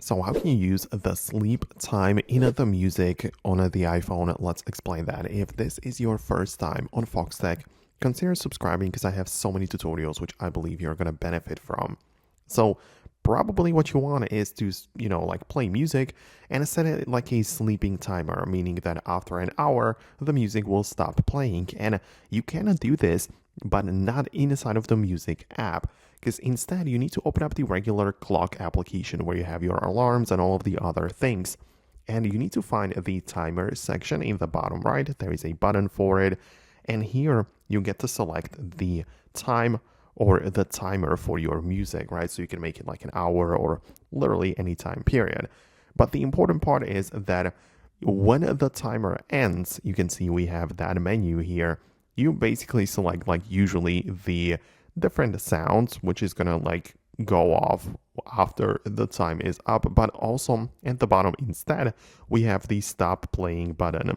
So how can you use the sleep time in the music on the iPhone? Let's explain that. If this is your first time on Foxtecc, consider subscribing because I have so many tutorials which I believe you're going to benefit from. So probably what you want is to, like play music and set it like a sleeping timer, meaning that after an hour, the music will stop playing. And you cannot do this, but not inside of the music app, because instead you need to open up the regular clock application where you have your alarms and all of the other things. And you need to find the timer section in the bottom right. There is a button for it. And here you get to select the time or the timer for your music, right? So you can make it like an hour or literally any time period. But the important part is that when the timer ends, you can see we have that menu here. You basically select like usually the different sounds, which is gonna like go off after the time is up, but also at the bottom instead, we have the stop playing button.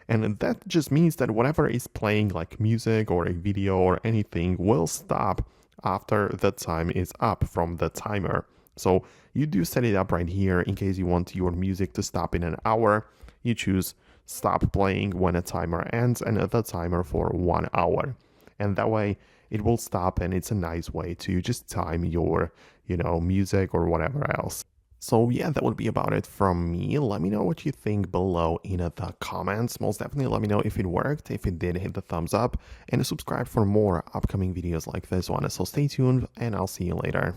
And that just means that whatever is playing like music or a video or anything will stop after the time is up from the timer. So you do set it up right here in case you want your music to stop in an hour. You choose stop playing when a timer ends and the timer for 1 hour. And that way it will stop, and it's a nice way to just time your, music or whatever else. So yeah, that would be about it from me. Let me know what you think below in the comments. Most definitely let me know if it worked. If it did, hit the thumbs up and subscribe for more upcoming videos like this one. So stay tuned and I'll see you later.